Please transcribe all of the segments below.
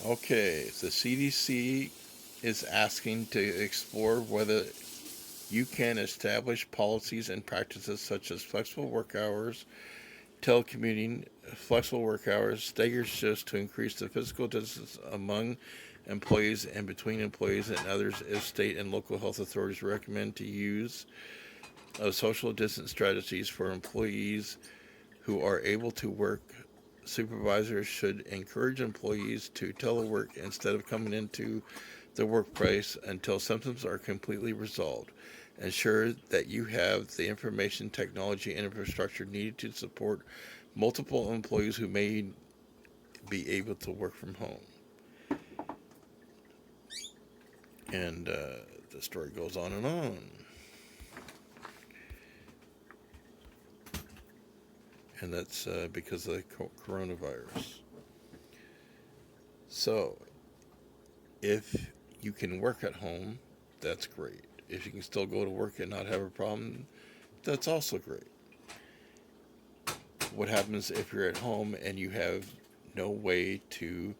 Okay, the CDC is asking to explore whether you can establish policies and practices such as flexible work hours, telecommuting, flexible work hours, staggered shifts to increase the physical distance among employees and between employees and others if state and local health authorities recommend to use social distance strategies for employees who are able to work. Supervisors should encourage employees to telework instead of coming into the workplace until symptoms are completely resolved. Ensure that you have the information, technology, and infrastructure needed to support multiple employees who may be able to work from home. And the story goes on and on. And that's because of the coronavirus. So, if you can work at home, that's great. If you can still go to work and not have a problem, that's also great. What happens if you're at home and you have no way to,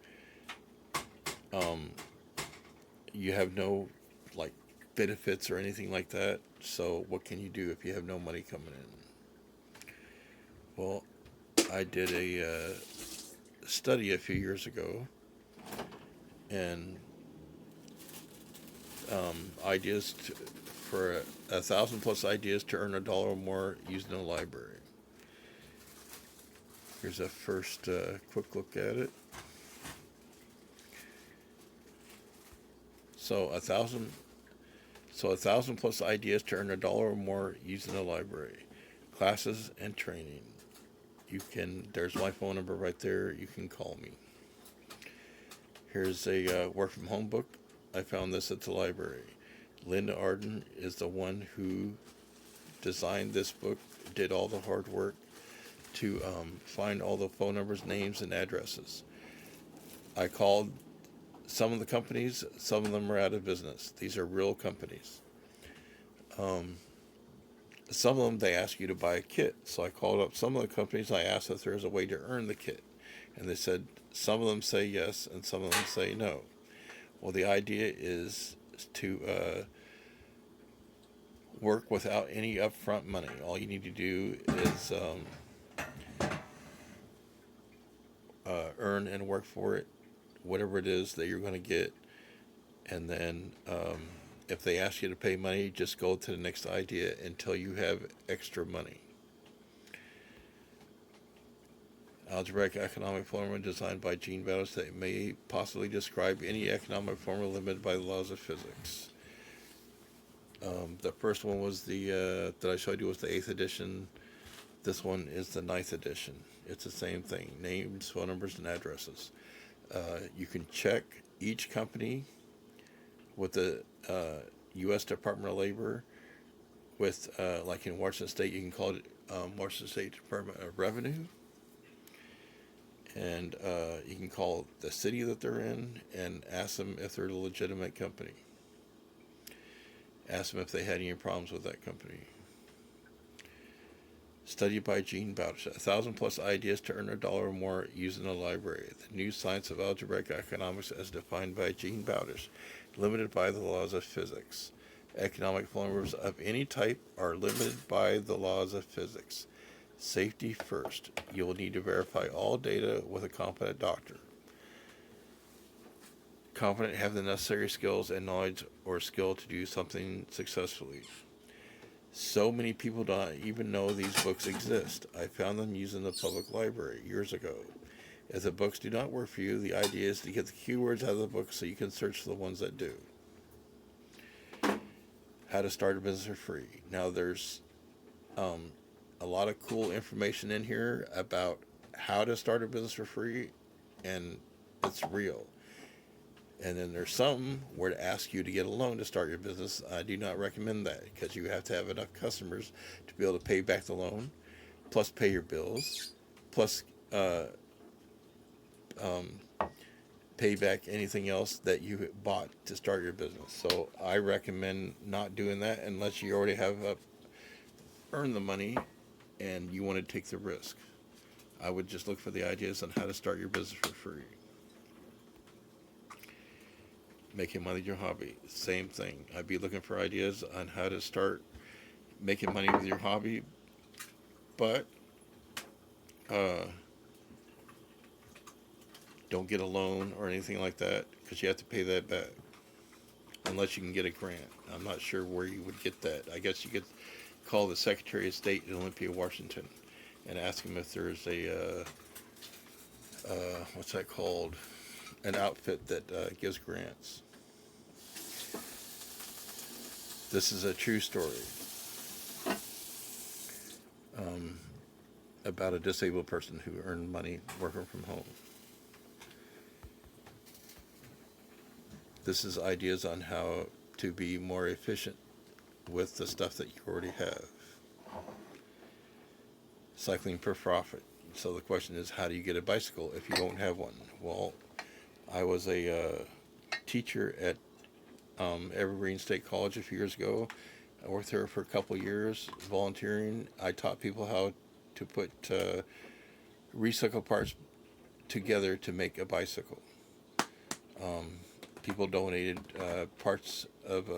um, you have no like benefits or anything like that? So what can you do if you have no money coming in? Well, I did a study a few years ago, and ideas for 1,000 plus ideas to earn $1 or more using a library. Here's a first quick look at it. So a thousand plus ideas to earn $1 or more using a library. Classes and training. There's my phone number right there. You can call me. Here's a work from home book. I found this at the library. Linda Arden is the one who designed this book, did all the hard work to find all the phone numbers, names, and addresses. I called some of the companies, some of them are out of business. These are real companies. Um, some of them, they ask you to buy a kit. So I called up some of the companies. I asked if there's a way to earn the kit. And they said some of them say yes and some of them say no. Well, the idea is to work without any upfront money. All you need to do is earn and work for it, whatever it is that you're going to get. And then if they ask you to pay money, just go to the next idea until you have extra money. Algebraic economic formula designed by Gene Bowdish that may possibly describe any economic formula limited by the laws of physics. The first one was that I showed you was the 8th edition. This one is the 9th edition. It's the same thing: names, phone numbers, and addresses. You can check each company with the U.S. Department of Labor. With like in Washington State, you can call it Washington State Department of Revenue, and you can call the city that they're in and ask them if they're a legitimate company. Ask them if they had any problems with that company. Study by Gene Bowdish. 1,000 plus ideas to earn $1 or more using a library. The new science of algebraic economics as defined by Gene Bowdish, limited by the laws of physics. Economic formulas of any type are limited by the laws of physics. Safety first. You will need to verify all data with a competent doctor. Competent, have the necessary skills and knowledge or skill to do something successfully. So many people don't even know these books exist. I found them using the public library years ago. If the books do not work for you, the idea is to get the keywords out of the book so you can search for the ones that do. How to start a business for free. Now there's a lot of cool information in here about how to start a business for free, and it's real. And then there's some where to ask you to get a loan to start your business. I do not recommend that because you have to have enough customers to be able to pay back the loan, plus pay your bills, plus um, pay back anything else that you bought to start your business. So I recommend not doing that unless you already have earned the money and you want to take the risk. I would just look for the ideas on how to start your business for free. making money with your hobby, same thing. I'd be looking for ideas on how to start making money with your hobby, but uh, don't get a loan or anything like that because you have to pay that back unless you can get a grant. I'm not sure where you would get that. I guess you could call the Secretary of State in Olympia, Washington, and ask him if there's a what's that called? An outfit that gives grants. This is a true story um, about a disabled person who earned money working from home. This is ideas on how to be more efficient with the stuff that you already have. Cycling for profit. So the question is, how do you get a bicycle if you don't have one? Well, I was a teacher at Evergreen State College a few years ago. I worked there for a couple of years volunteering. I taught people how to put recycle parts together to make a bicycle. People donated parts of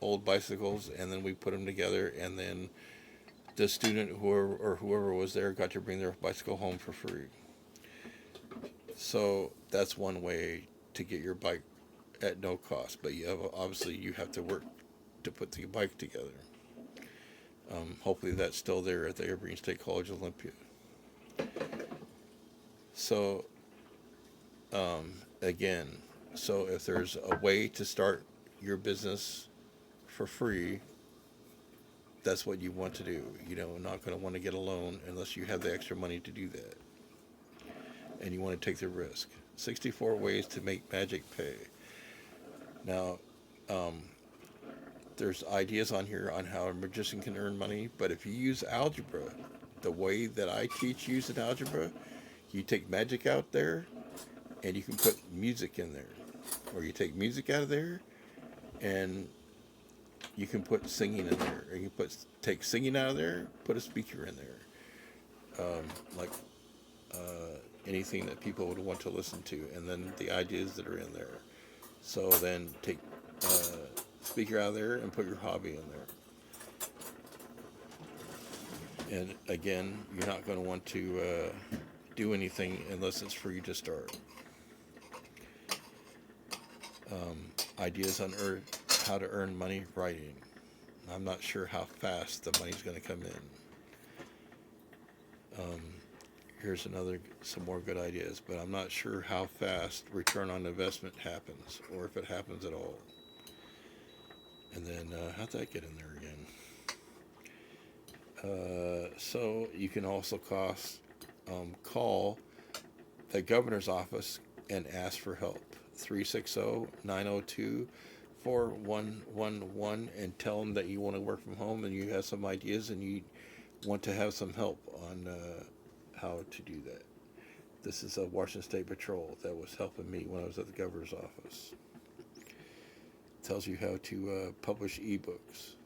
old bicycles, and then we put them together, and then the student whoever was there got to bring their bicycle home for free. So that's one way to get your bike at no cost, but obviously you have to work to put the bike together. Hopefully that's still there at the Evergreen State College Olympia. So again, so if there's a way to start your business for free, that's what you want to do. Not going to want to get a loan unless you have the extra money to do that. And you want to take the risk. 64 ways to make magic pay. Now, there's ideas on here on how a magician can earn money, but if you use algebra, the way that I teach using algebra, you take magic out there and you can put music in there. Or you take music out of there and you can put singing in there. Or you can take singing out of there, put a speaker in there. Like anything that people would want to listen to, and then the ideas that are in there. So then take speaker out of there and put your hobby in there. And again, you're not going to want to do anything unless it's free to start. Ideas on how to earn money writing. I'm not sure how fast the money's going to come in. Here's some more good ideas, but I'm not sure how fast return on investment happens, or if it happens at all. And then, how'd that get in there again? So you can also call the governor's office and ask for help. 360-902-4111, and tell them that you want to work from home and you have some ideas and you want to have some help on how to do that. This is a Washington State Patrol that was helping me when I was at the governor's office. It tells you how to publish ebooks.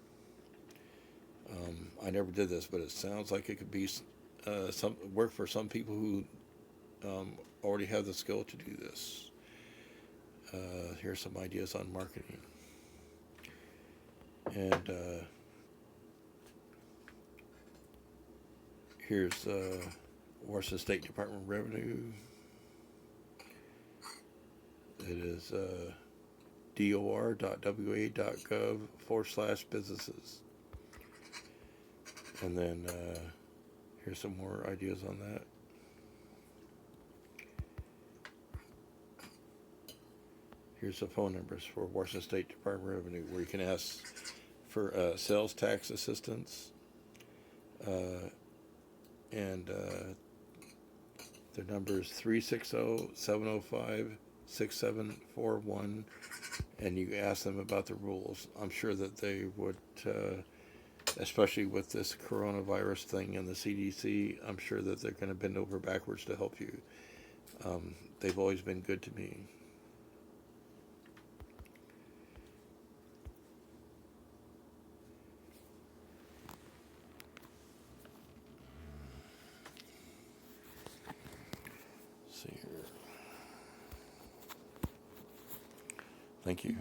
I never did this, but it sounds like it could be some work for some people who already have the skill to do this. Here's some ideas on marketing. And here's Washington State Department of Revenue. It is dor.wa.gov/businesses. And then here's some more ideas on that. Here's the phone numbers for Washington State Department of Revenue, where you can ask for sales tax assistance. And their number is 360-705-6741. And you ask them about the rules. I'm sure that they would, especially with this coronavirus thing and the CDC, I'm sure that they're going to bend over backwards to help you. They've always been good to me. See here. Thank you.